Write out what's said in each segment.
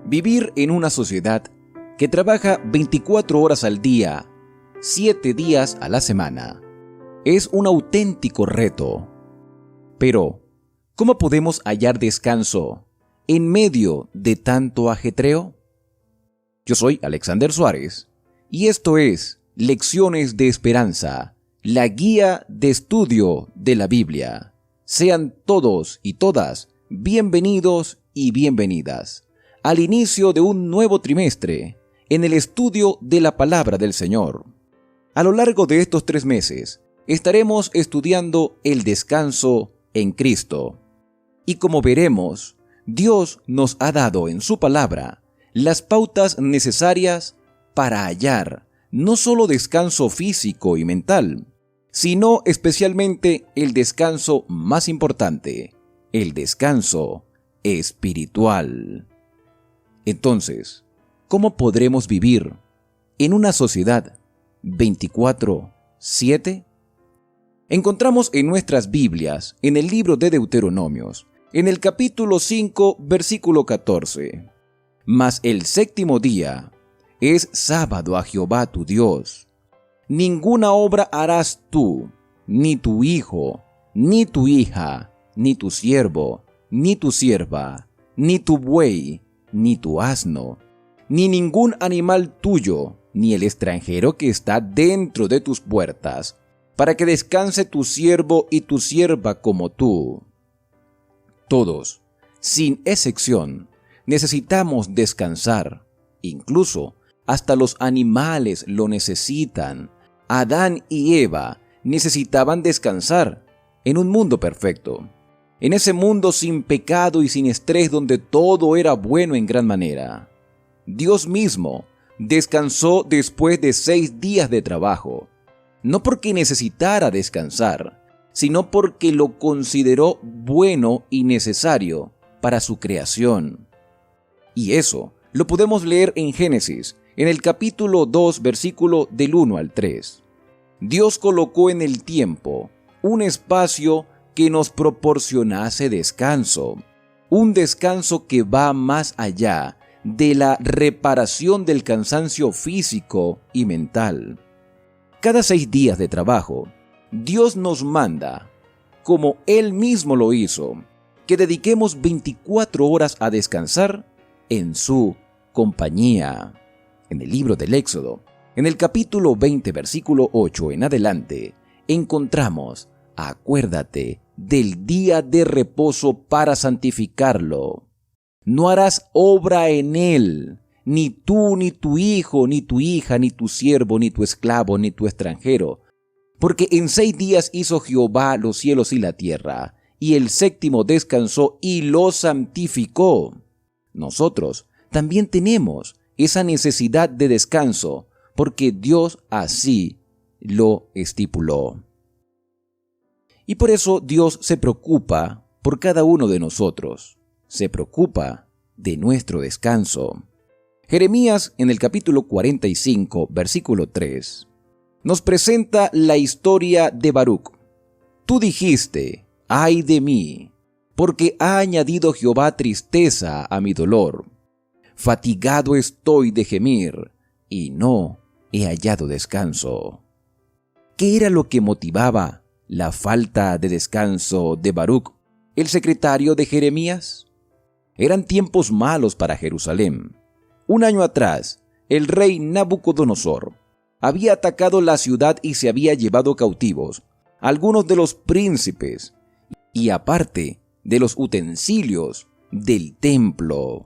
Vivir en una sociedad que trabaja 24 horas al día, 7 días a la semana, es un auténtico reto. Pero, ¿cómo podemos hallar descanso en medio de tanto ajetreo? Yo soy Alexander Suárez y esto es Lecciones de Esperanza, la guía de estudio de la Biblia. Sean todos y todas bienvenidos y bienvenidas al inicio de un nuevo trimestre en el estudio de la Palabra del Señor. A lo largo de estos 3 meses estaremos estudiando el descanso en Cristo. Y como veremos, Dios nos ha dado en su palabra las pautas necesarias para hallar no solo descanso físico y mental, sino especialmente el descanso más importante, el descanso espiritual. Entonces, ¿cómo podremos vivir en una sociedad 24/7? Encontramos en nuestras Biblias, en el libro de Deuteronomios, en el capítulo 5, versículo 14. Mas el séptimo día es sábado a Jehová tu Dios. Ninguna obra harás tú, ni tu hijo, ni tu hija, ni tu siervo, ni tu sierva, ni tu buey, ni tu asno, ni ningún animal tuyo, ni el extranjero que está dentro de tus puertas, para que descanse tu siervo y tu sierva como tú. Todos, sin excepción, necesitamos descansar. Incluso hasta los animales lo necesitan. Adán y Eva necesitaban descansar en un mundo perfecto. En ese mundo sin pecado y sin estrés donde todo era bueno en gran manera. Dios mismo descansó después de 6 días de trabajo. No porque necesitara descansar, sino porque lo consideró bueno y necesario para su creación. Y eso lo podemos leer en Génesis, en el capítulo 2, versículo del 1 al 3. Dios colocó en el tiempo un espacio que nos proporcionase descanso, un descanso que va más allá de la reparación del cansancio físico y mental. Cada 6 días de trabajo, Dios nos manda, como Él mismo lo hizo, que dediquemos 24 horas a descansar en su compañía. En el libro del Éxodo, en el capítulo 20, versículo 8 en adelante, encontramos: acuérdate del día de reposo para santificarlo. No harás obra en él, ni tú, ni tu hijo, ni tu hija, ni tu siervo, ni tu esclavo, ni tu extranjero. Porque en 6 días hizo Jehová los cielos y la tierra, y el séptimo descansó y lo santificó. Nosotros también tenemos esa necesidad de descanso, porque Dios así lo estipuló. Y por eso Dios se preocupa por cada uno de nosotros. Se preocupa de nuestro descanso. Jeremías, en el capítulo 45, versículo 3, nos presenta la historia de Baruc. Tú dijiste: ay de mí, porque ha añadido Jehová tristeza a mi dolor. Fatigado estoy de gemir, y no he hallado descanso. ¿Qué era lo que motivaba la falta de descanso de Baruc, el secretario de Jeremías? Eran tiempos malos para Jerusalén. Un año atrás, el rey Nabucodonosor había atacado la ciudad y se había llevado cautivos algunos de los príncipes y aparte de los utensilios del templo.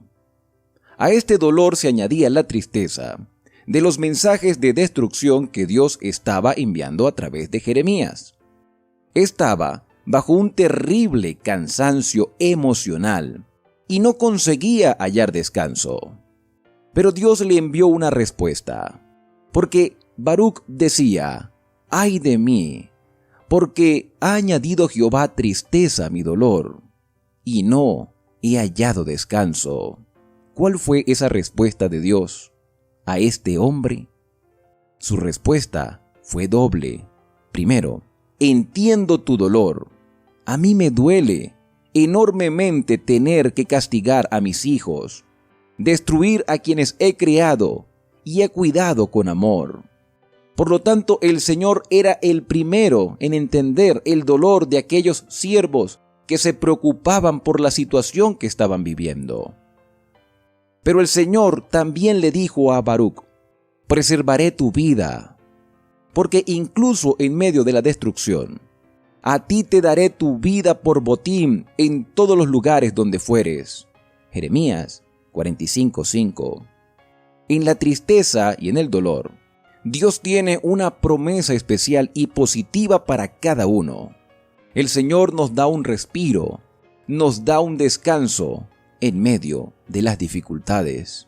A este dolor se añadía la tristeza de los mensajes de destrucción que Dios estaba enviando a través de Jeremías. Estaba bajo un terrible cansancio emocional y no conseguía hallar descanso. Pero Dios le envió una respuesta, porque Baruc decía: ay de mí, porque ha añadido Jehová tristeza a mi dolor, y no he hallado descanso. ¿Cuál fue esa respuesta de Dios a este hombre? Su respuesta fue doble. Primero, entiendo tu dolor. A mí me duele enormemente tener que castigar a mis hijos. destruir a quienes he creado y he cuidado con amor. Por lo tanto, el Señor era el primero en entender el dolor de aquellos siervos que se preocupaban por la situación que estaban viviendo. Pero el Señor también le dijo a Baruc: preservaré tu vida, porque incluso en medio de la destrucción, a ti te daré tu vida por botín en todos los lugares donde fueres. Jeremías 45:5. En la tristeza y en el dolor, Dios tiene una promesa especial y positiva para cada uno. El Señor nos da un respiro, nos da un descanso en medio de las dificultades.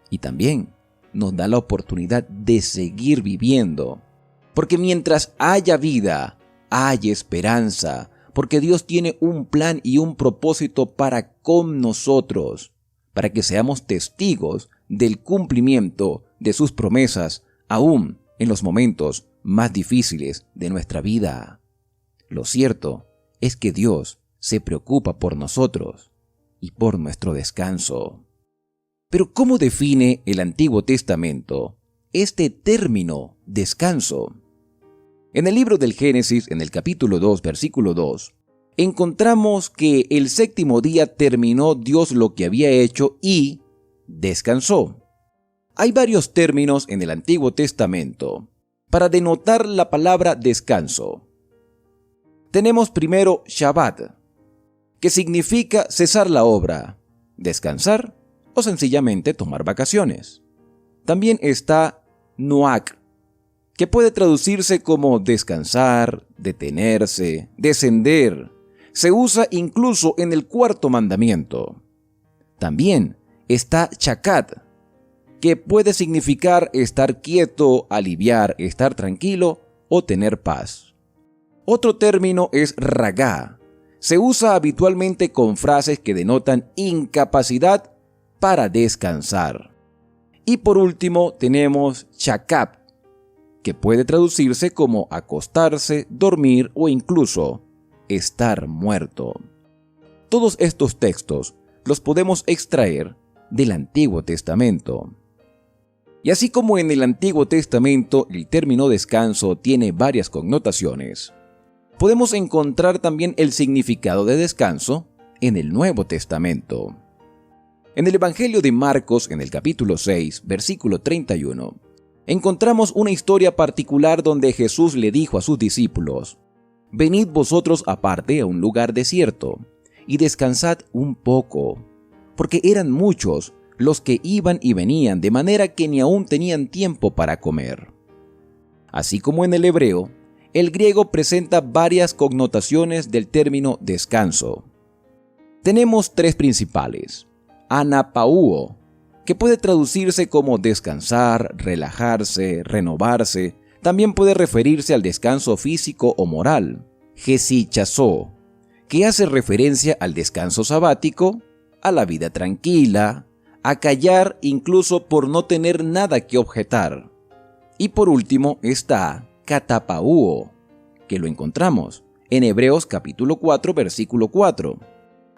Y también nos da la oportunidad de seguir viviendo. Porque mientras haya vida, hay esperanza. Porque Dios tiene un plan y un propósito para con nosotros, para que seamos testigos del cumplimiento de sus promesas, aún en los momentos más difíciles de nuestra vida. Lo cierto es que Dios se preocupa por nosotros y por nuestro descanso. Pero ¿cómo define el Antiguo Testamento este término descanso? En el libro del Génesis, en el capítulo 2, versículo 2, encontramos que el séptimo día terminó Dios lo que había hecho y descansó. Hay varios términos en el Antiguo Testamento para denotar la palabra descanso. Tenemos primero Shabbat, que significa cesar la obra, descansar o sencillamente tomar vacaciones. También está Noach, que puede traducirse como descansar, detenerse, descender. Se usa incluso en el cuarto mandamiento. También está Chacat, que puede significar estar quieto, aliviar, estar tranquilo o tener paz. Otro término es Ragá. Se usa habitualmente con frases que denotan incapacidad para descansar. Y por último tenemos Shakab, que puede traducirse como acostarse, dormir o incluso estar muerto. Todos estos textos los podemos extraer del Antiguo Testamento. Y así como en el Antiguo Testamento el término descanso tiene varias connotaciones, podemos encontrar también el significado de descanso en el Nuevo Testamento. En el Evangelio de Marcos, en el capítulo 6, versículo 31, encontramos una historia particular donde Jesús le dijo a sus discípulos: «Venid vosotros aparte a un lugar desierto, y descansad un poco», porque eran muchos los que iban y venían, de manera que ni aún tenían tiempo para comer. Así como en el hebreo, el griego presenta varias connotaciones del término descanso. Tenemos tres principales: anapauo, que puede traducirse como descansar, relajarse, renovarse. También puede referirse al descanso físico o moral. Gesichazo, que hace referencia al descanso sabático, a la vida tranquila, a callar incluso por no tener nada que objetar. Y por último está catapauo, que lo encontramos en Hebreos capítulo 4, versículo 4,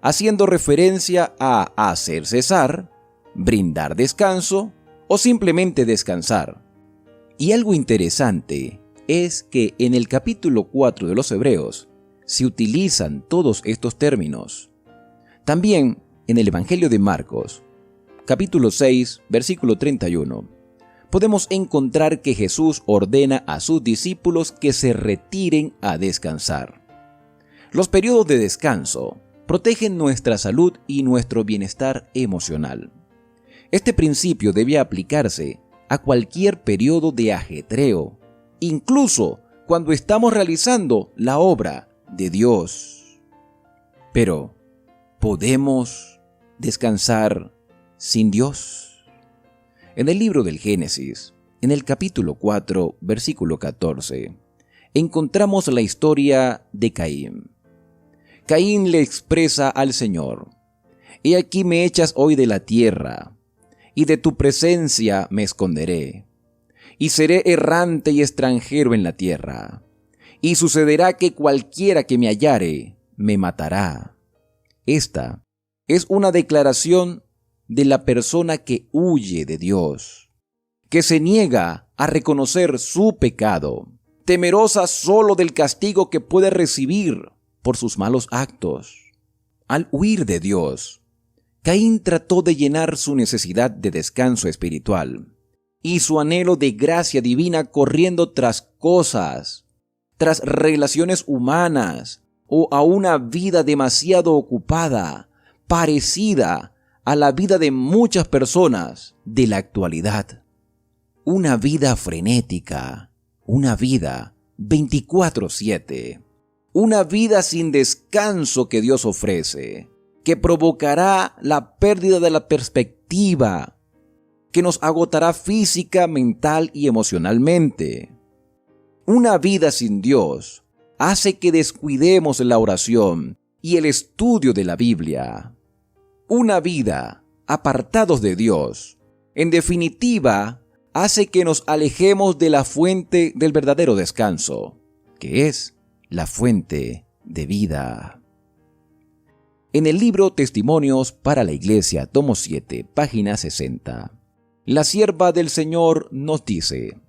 haciendo referencia a hacer cesar, brindar descanso o simplemente descansar. Y algo interesante es que en el capítulo 4 de los Hebreos se utilizan todos estos términos. También en el Evangelio de Marcos, capítulo 6, versículo 31, podemos encontrar que Jesús ordena a sus discípulos que se retiren a descansar. Los periodos de descanso protegen nuestra salud y nuestro bienestar emocional. Este principio debe aplicarse a cualquier periodo de ajetreo, incluso cuando estamos realizando la obra de Dios. Pero, ¿podemos descansar sin Dios? En el libro del Génesis, en el capítulo 4, versículo 14, encontramos la historia de Caín. Caín le expresa al Señor: «He aquí me echas hoy de la tierra, y de tu presencia me esconderé, y seré errante y extranjero en la tierra, y sucederá que cualquiera que me hallare me matará». Esta es una declaración de la persona que huye de Dios, que se niega a reconocer su pecado, temerosa solo del castigo que puede recibir por sus malos actos. Al huir de Dios, Caín trató de llenar su necesidad de descanso espiritual y su anhelo de gracia divina corriendo tras cosas, tras relaciones humanas o a una vida demasiado ocupada, parecida a la vida de muchas personas de la actualidad. Una vida frenética, una vida 24/7, una vida sin descanso que Dios ofrece, que provocará la pérdida de la perspectiva, que nos agotará física, mental y emocionalmente. Una vida sin Dios hace que descuidemos la oración y el estudio de la Biblia. Una vida apartados de Dios, en definitiva, hace que nos alejemos de la fuente del verdadero descanso, que es la fuente de vida. En el libro Testimonios para la Iglesia, tomo 7, página 60, la sierva del Señor nos dice: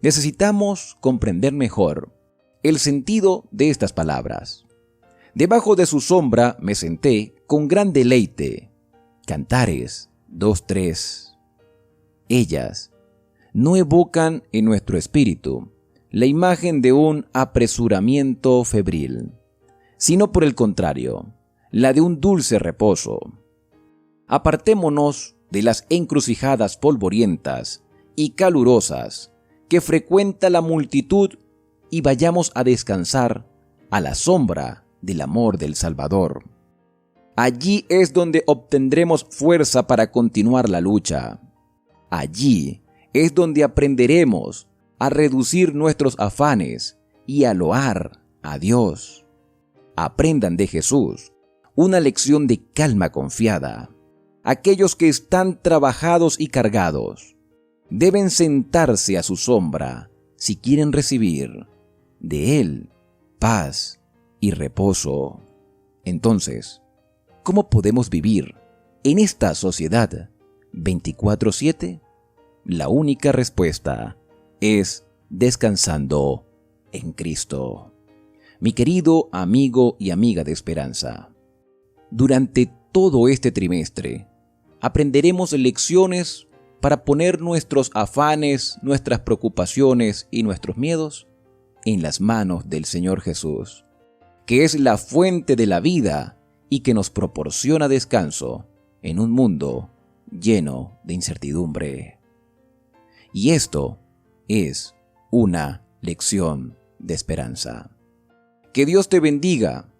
necesitamos comprender mejor el sentido de estas palabras. Debajo de su sombra me senté con gran deleite. Cantares 2:3. Ellas no evocan en nuestro espíritu la imagen de un apresuramiento febril, sino por el contrario, la de un dulce reposo. Apartémonos de las encrucijadas polvorientas y calurosas que frecuenta la multitud y vayamos a descansar a la sombra del amor del Salvador. Allí es donde obtendremos fuerza para continuar la lucha. Allí es donde aprenderemos a reducir nuestros afanes y a loar a Dios. Aprendan de Jesús una lección de calma confiada. Aquellos que están trabajados y cargados deben sentarse a su sombra si quieren recibir de Él paz y reposo. Entonces, ¿cómo podemos vivir en esta sociedad 24/7? La única respuesta es descansando en Cristo. Mi querido amigo y amiga de esperanza, durante todo este trimestre aprenderemos lecciones para poner nuestros afanes, nuestras preocupaciones y nuestros miedos en las manos del Señor Jesús, que es la fuente de la vida y que nos proporciona descanso en un mundo lleno de incertidumbre. Y esto es una lección de esperanza. Que Dios te bendiga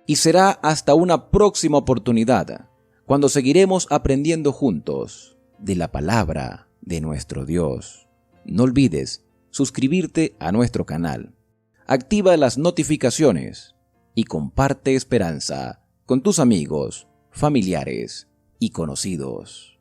y será hasta una próxima oportunidad cuando seguiremos aprendiendo juntos de la palabra de nuestro Dios. No olvides suscribirte a nuestro canal, activa las notificaciones y comparte esperanza con tus amigos, familiares y conocidos.